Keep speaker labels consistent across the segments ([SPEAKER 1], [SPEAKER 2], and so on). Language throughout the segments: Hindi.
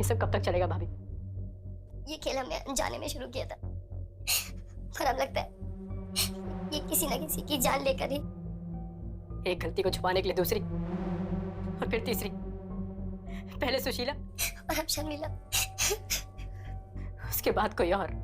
[SPEAKER 1] सब कब तक चलेगा भाभी?
[SPEAKER 2] ये खेल हमने अनजाने में शुरू किया था, पर अब लगता है ये किसी न किसी की जान लेकर ही।
[SPEAKER 1] एक गलती को छुपाने के लिए दूसरी और फिर तीसरी, पहले सुशीला
[SPEAKER 2] और अब शर्मिला,
[SPEAKER 1] उसके बाद कोई और।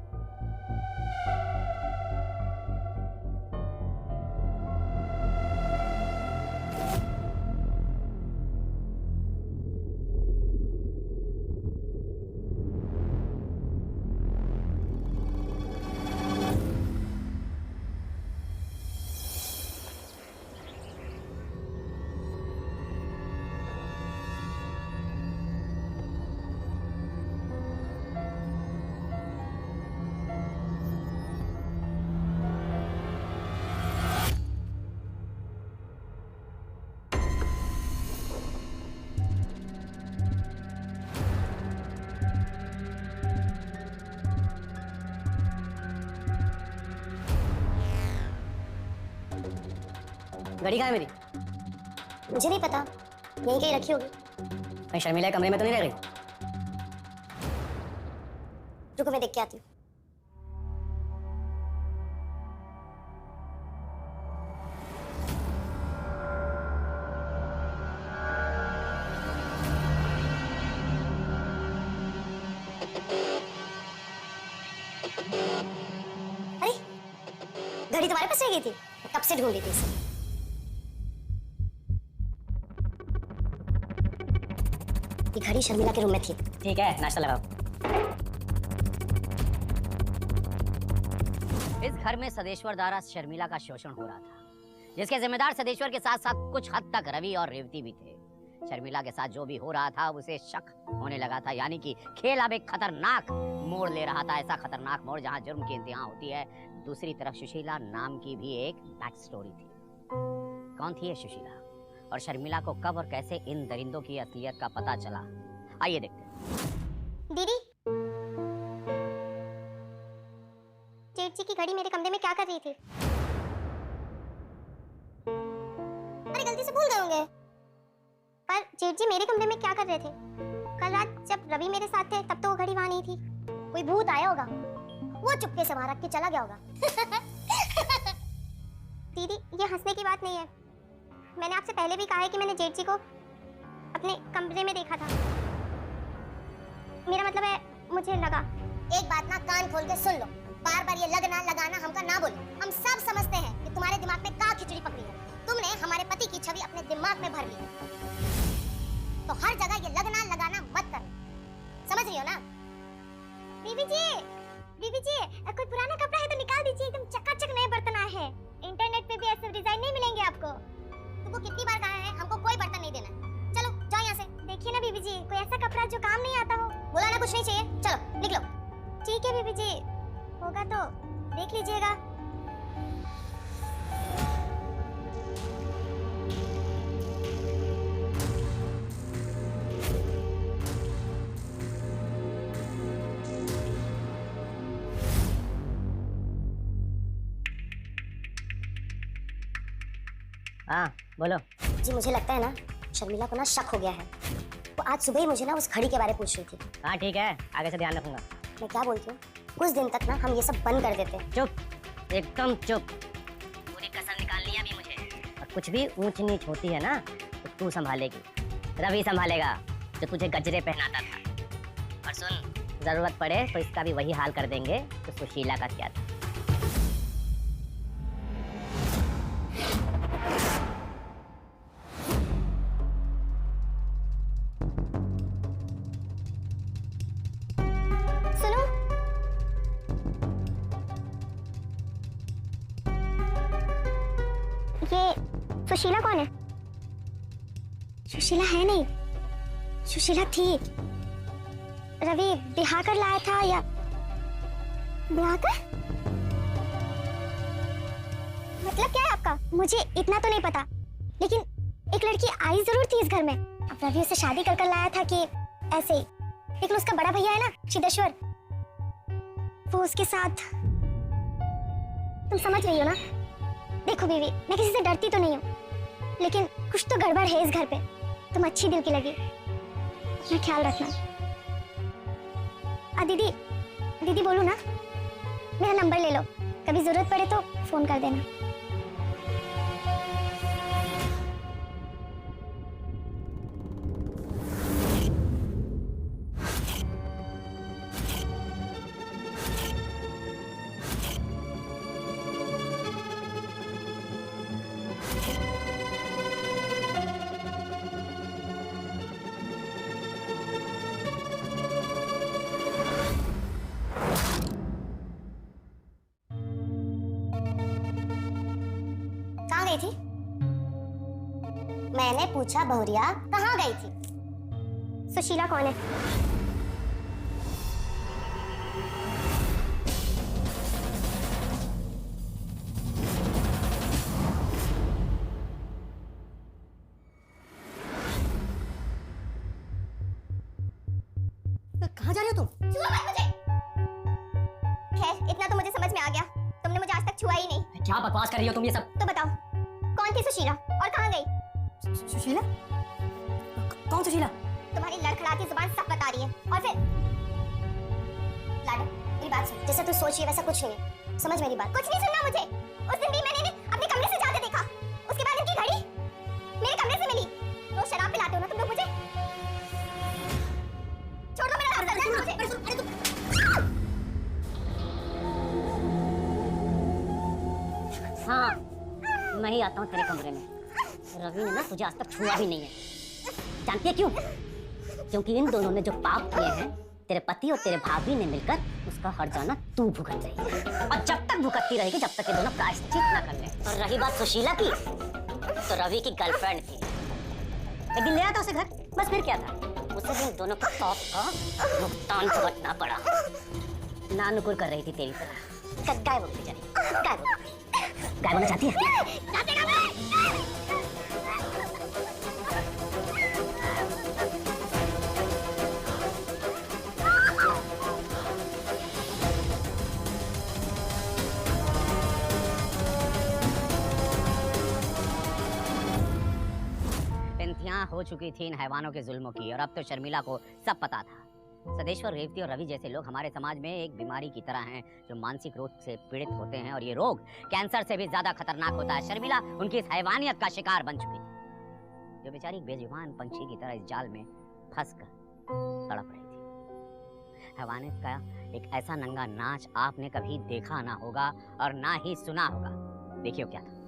[SPEAKER 3] घड़ी कहाँ है मेरी?
[SPEAKER 2] मुझे नहीं पता, यहीं कहीं रखी होगी।
[SPEAKER 3] कहीं शर्मिला के कमरे में तो नहीं रह गई?
[SPEAKER 2] रुको मैं देख के आती हूँ। अरे घड़ी तुम्हारे पास रह गई थी, कब से ढूंढ रही थी इसे। ये घड़ी शर्मिला के रूम में थी।
[SPEAKER 3] ठीक है, नाश्ता लगाओ। इस घर में सदेश्वर द्वारा शर्मिला का शोषण हो रहा था, जिसके जिम्मेदार सदेश्वर के साथ साथ कुछ हद तक रवि और रेवती भी थे। शर्मिला के साथ जो भी हो रहा था उसे शक होने लगा था, यानी कि खेल अब एक खतरनाक मोड़ ले रहा था। ऐसा खतरनाक मोड़ जहां जुर्म की इंतहा होती है। दूसरी तरफ सुशीला नाम की भी एक बैक स्टोरी थी। कौन थी ये सुशीला, और शर्मिला को कब और कैसे इन दरिंदों की असलियत का पता चला? आइए देखते हैं।
[SPEAKER 2] दीदी, जेठ जी की घड़ी मेरे कमरे में क्या कर रही थी? अरे गलती से भूल गए होंगे। पर जेठ जी मेरे कमरे में क्या कर रहे थे? कल रात जब रवि मेरे साथ थे तब तो वो घड़ी वहां नहीं थी। कोई भूत आया होगा, वो चुपके से वहां रख के चला गया होगा। दीदी, ये हंसने की बात नहीं है। मैंने आपसे पहले भी कहा है कि मैंने जेठ जी को अपने कमरे में देखा था। मेरा मतलब है, मुझे लगा। एक बात ना कान खोल के सुन लो, बार बार ये लगना लगाना हमका ना बोलो। हम सब समझते हैं कि तुम्हारे दिमाग में का खिचड़ी पकड़ी है। तुमने हमारे पति की छवि अपने दिमाग में भर ली है, तो हर जगह ये लगना लगाना मत करना, समझ रही हो ना? बीबी जी, कोई पुराना कपड़ा है तो निकाल दीजिए, एकदम चकाचक नए बर्तन आए हैं। इंटरनेट पे भी ऐसे डिजाइन नहीं मिलेंगे आपको। तुमको कितनी बार कहा है हमको कोई बर्तन नहीं देना। चलो जाओ यहाँ से। देखिए ना बीबी जी, कोई ऐसा कपड़ा जो काम नहीं आता हो। बोला ना कुछ नहीं चाहिए, चलो निकलो। ठीक है बीबी जी, होगा तो देख लीजिएगा।
[SPEAKER 3] हाँ बोलो।
[SPEAKER 2] जी मुझे लगता है ना शर्मिला को ना शक हो गया है। वो आज सुबह ही मुझे ना उस घड़ी के बारे में पूछ रही थी।
[SPEAKER 3] हाँ ठीक है, आगे से ध्यान रखूंगा।
[SPEAKER 2] मैं क्या बोलती हूँ, कुछ दिन तक ना हम ये सब बंद कर देते हैं।
[SPEAKER 3] चुप, एकदम चुप। पूरी कसम निकालनी है अभी मुझे। और कुछ भी ऊंच नीच होती है ना तो तू संभालेगी, रवि संभालेगा जो तुझे गजरे पहनाता था। और सुन, जरूरत पड़े तो इसका भी वही हाल कर देंगे तो सुशीला का क्या था।
[SPEAKER 2] सुशीला कौन है? सुशीला है नहीं, सुशीला थी। रवि ब्याह कर लाया था या ब्याह कर? मतलब क्या है आपका? मुझे इतना तो नहीं पता, लेकिन एक लड़की आई जरूर थी इस घर में। अब रवि उसे शादी कर लाया था कि ऐसे ही। लेकिन उसका बड़ा भैया है ना सिद्धेश्वर, वो उसके साथ। तुम समझ रही हो ना? देखो बीवी, मैं किसी से डरती तो नहीं हूँ, लेकिन कुछ तो गड़बड़ है इस घर पे। तुम अच्छी दिल की लगी, अपना ख्याल रखना। दीदी दीदी बोलो ना, मेरा नंबर ले लो, कभी जरूरत पड़े तो फोन कर देना। कहाँ गई थी? मैंने पूछा बहुरिया कहाँ गई थी? सुशीला कौन है?
[SPEAKER 1] कहाँ जा रहे हो तुम?
[SPEAKER 2] छुआ मत मुझे। खैर इतना तो मुझे समझ में आ गया, तुमने मुझे आज तक छुआ ही नहीं।
[SPEAKER 1] क्या बकवास कर रही हो तुम ये सब?
[SPEAKER 2] तो बताओ कौन थी सुशीला और कहाँ गई?
[SPEAKER 1] सुशीला? कौन सुशीला?
[SPEAKER 2] तुम्हारी लड़खड़ाती जुबान सब बता रही है। और फिर लाडो मेरी बात सुन, जैसा तू सोच रही है वैसा कुछ नहीं है, समझ मेरी बात। कुछ नहीं सुनना मुझे। उस दिन भी मैंने इन्हें अपने कमरे से जाते देखा, उसके बाद इनकी घड़ी मेरे कमरे से मिली। रोज शराब पिलाते हो ना तुम लोग मुझे। छोड़ दो मेरा रास्ता, जाने दो मुझे। अरे तुम
[SPEAKER 3] हाँ, मैं ही आता हूँ तेरे कमरे में। रवि ने ना तुझे आज तक छुआ भी नहीं है। जानती है क्यों? क्योंकि इन दोनों ने जो पाप किए हैं, तेरे पति और तेरे भाभी ने मिलकर उसका हर्जाना तू भुगत रही है। और जब तक भुगतती रहेगी, जब तक ये दोनों प्रायश्चित ना कर ले। और रही बात सुशीला की, तो रवि की गर्लफ्रेंड थी। एक दिन ले आता उसे घर, बस फिर क्या था? उसे भी इन दोनों के पाप का भुगतान भुगतना पड़ा। नानुकुर कर रही थी तेरी तरह। गायब हो गई बेचारी, गायब हो गई। गायब होना चाहती है? इंतहा हो चुकी थी इन हैवानों के जुल्मों की, और अब तो शर्मिला को सब पता था। सदेश्वर, रेवती और रवि जैसे लोग हमारे समाज में एक बीमारी की तरह हैं, जो मानसिक रोग से पीड़ित होते हैं, और ये रोग कैंसर से भी ज्यादा खतरनाक होता है। शर्मिला उनकी इस हैवानियत का शिकार बन चुकी थी, जो बेचारी बेजुबान पंछी की तरह इस जाल में फंसकर तड़प रही थी। हैवानियत का एक ऐसा नंगा नाच आपने कभी देखा ना होगा और ना ही सुना होगा। देखिए क्या था।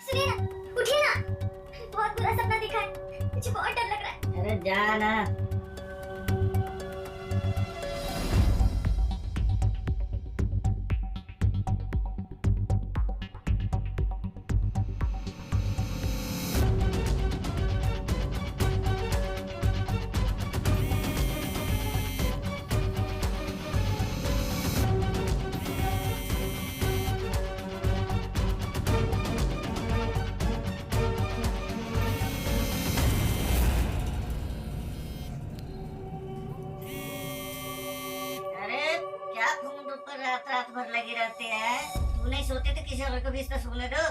[SPEAKER 2] सुनिए ना, उठिए ना, बहुत बुरा सपना देखा है, मुझे बहुत डर लग रहा है।
[SPEAKER 3] अरे जा ना। रात भर लगी रहती है। तू नहीं सोती तो किसी और को भी इसमें सोने दो।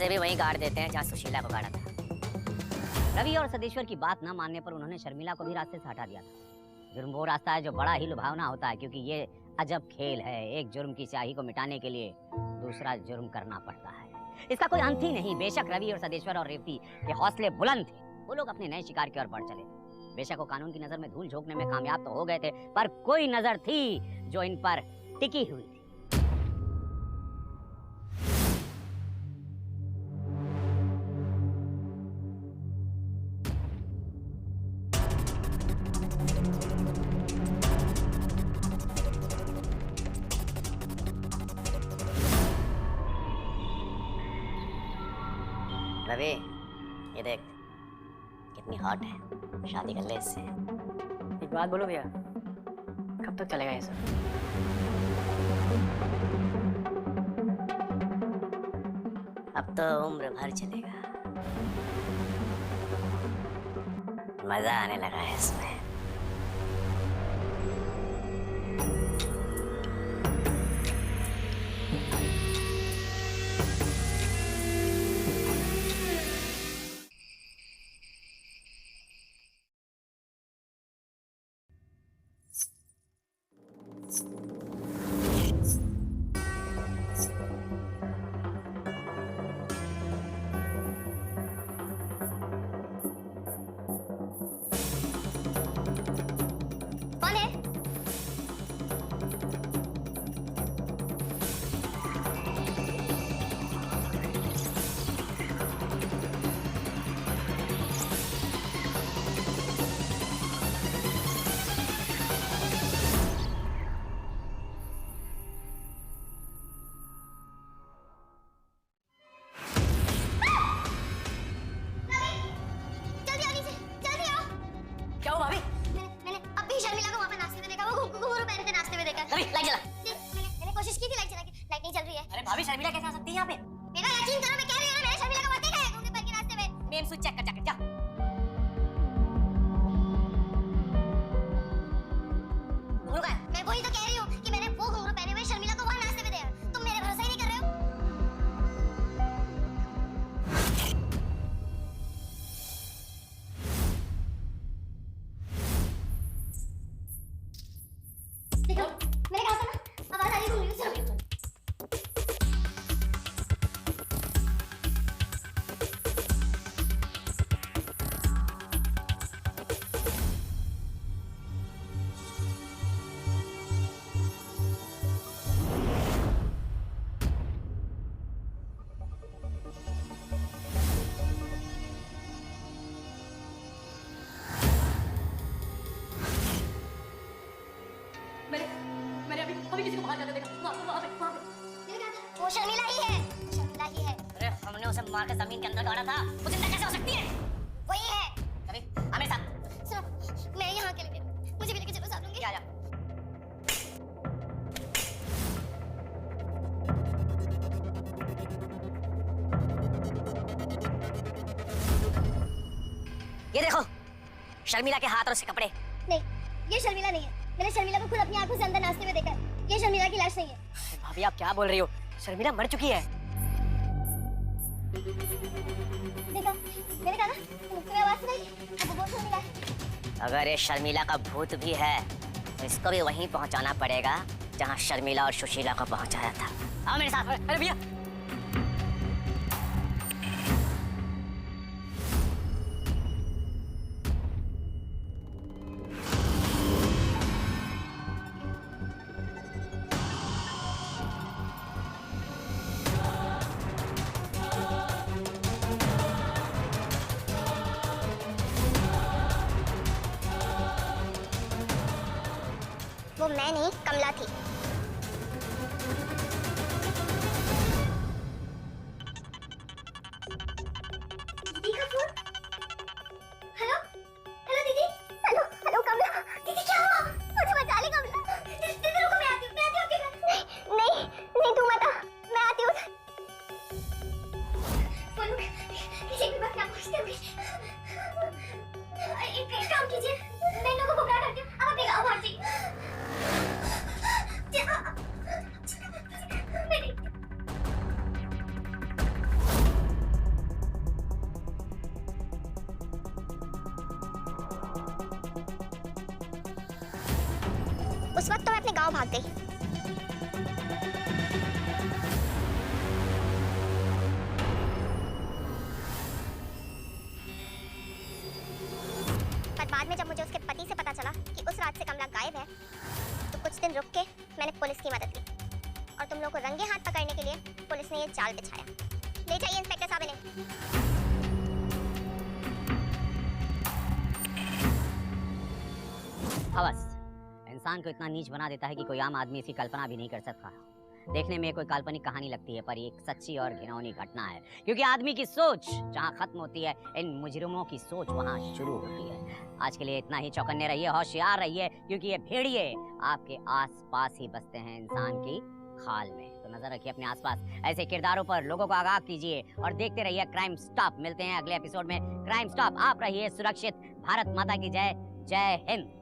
[SPEAKER 3] उसे भी वहीं गाड़ देते हैं जहाँ सुशीला को गाड़ा था। रवि और सदेश्वर की बात न मानने पर उन्होंने शर्मिला को भी रास्ते से हटा दिया था। जुर्म वो रास्ता है जो बड़ा ही लुभावना होता है, क्योंकि ये अजब खेल है। एक जुर्म की स्याही को मिटाने के लिए दूसरा जुर्म करना पड़ता है। इसका कोई अंत ही नहीं। बेशक रवि और सदेश्वर और रेवती के हौसले बुलंद थे, वो लोग अपने नए शिकार की ओर बढ़ चले थे। बेशक वो कानून की नजर में धूल झोंकने में कामयाब तो हो गए थे, पर कोई नजर थी जो इन पर टिकी हुई थी। रवि, ये देख कितनी हॉट है, शादी कर ले इससे।
[SPEAKER 1] एक बात बोलो भैया, कब तक चलेगा ये सब?
[SPEAKER 3] अब तो उम्र भर चलेगा। मजा आने लगा है इसमें।
[SPEAKER 2] कौन है? जल्दी आओ नीचे, जल्दी आओ।
[SPEAKER 1] क्या हुआ भाभी?
[SPEAKER 2] मैंने अभी शर्मिला को वहाँ पे नाश्ते में देखा, वो घुंघरू पहन के नाश्ते में देखा।
[SPEAKER 3] रवि, लाइट जला।
[SPEAKER 2] मैंने कोशिश की थी लाइट जला के, लाइट नहीं जल रही है।
[SPEAKER 1] अरे भाभी, शर्मिला कैसे आ सकती है यहाँ पे?
[SPEAKER 2] मेरा यकीन करो, मैं कह रही हूँ ना, मैंने शर्मिला को वहाँ देखा है घुंघरू पहन के नाश्ते में।
[SPEAKER 1] मेन स्विच चेक कर जाकर जा।
[SPEAKER 2] घुंघरू का है? मैं वही तो कह रही हूँ कि मैंने वो घुंघरू पहने हुए शर्मिला को वहाँ नाश्ते में देखा। तुम मेरे भरोसा ही नहीं कर रहे हो। देखो, मैंने कहा था ना, आवाज आ रही है घुंघरू से।
[SPEAKER 1] मैंने अभी किसी को बाहर जाते देखा। वहाँ पे।
[SPEAKER 2] मैंने कहा था, वो शर्मिला ही है, शर्मिला ही है।
[SPEAKER 3] अरे हमने उसे मार के जमीन के अंदर गाड़ा था, वो जिंदा कैसे हो सकती है?
[SPEAKER 2] वही है।
[SPEAKER 3] रवि, आ मेरे साथ।
[SPEAKER 2] सुनो, मैं यहाँ अकेले नहीं रहूँगी। मुझे भी लेके चलो साथ लूँगी।
[SPEAKER 3] आ जा। ये देखो, शर्मिला के हाथ और उसके कपड़े।
[SPEAKER 2] नहीं, ये शर्मिला नहीं है। मैंने शर्मिला को खुद अपनी आंखों से अंदर नाश्ते में देखा है। ये शर्मिला की लाश नहीं है।
[SPEAKER 1] भाभी, आप क्या बोल रही हो? शर्मिला मर चुकी है।
[SPEAKER 2] देखा, मैंने कहा ना, तुम्हें आवाज सुनाई? अब वो शर्मिला है।
[SPEAKER 3] अगर ये शर्मिला का भूत भी है तो इसको भी वहीं पहुंचाना पड़ेगा जहां शर्मिला और सुशीला को पहुंचाया था। आओ मेरे साथ।
[SPEAKER 1] अरे भैया,
[SPEAKER 2] वो मैं नहीं, कमला थी। दीदी का फोन। हेलो, हेलो दीदी। हेलो, हेलो कमला। दीदी क्या हुआ? मुझे बचा ले कमला। दीदी रुको, मैं आती हूँ आपके घर। नहीं, तू मत आ, मैं आती हूँ। फोन किसी भी वक्त ना पूछते हुए। एक काम कीजिए, मैं इन लोगों को बुला करती हूँ, आप अपने गाँव पहुँचिए। उस वक्त तो मैं अपने गांव भाग गई। पर बाद में जब मुझे उसके पति से पता चला कि उस रात से कमला गायब है, तो कुछ दिन रुक के मैंने पुलिस की मदद ली और तुम लोग को रंगे हाथ पकड़ने के लिए पुलिस ने ये जाल बिछाया। ले जाइए इंस्पेक्टर साहब इन्हें।
[SPEAKER 3] हवस इंसान को इतना नीच बना देता है कि कोई आम आदमी इसकी कल्पना भी नहीं कर सकता। देखने में कोई काल्पनिक कहानी लगती है, पर ये एक सच्ची और घिनौनी घटना है, क्योंकि आदमी की सोच जहाँ खत्म होती है, इन मुजरिमों की सोच वहाँ शुरू होती है। आज के लिए इतना ही। चौकन्ने रहिए, होशियार रहिए, क्योंकि ये भेड़िए आपके आसपास ही बसते हैं, इंसान की खाल में। तो नजर रखिए अपने आसपास ऐसे किरदारों पर, लोगों को आगाह कीजिए और देखते रहिए क्राइम स्टॉप। मिलते हैं अगले एपिसोड में। क्राइम स्टॉप, आप रहिए सुरक्षित। भारत माता की जय। जय हिंद।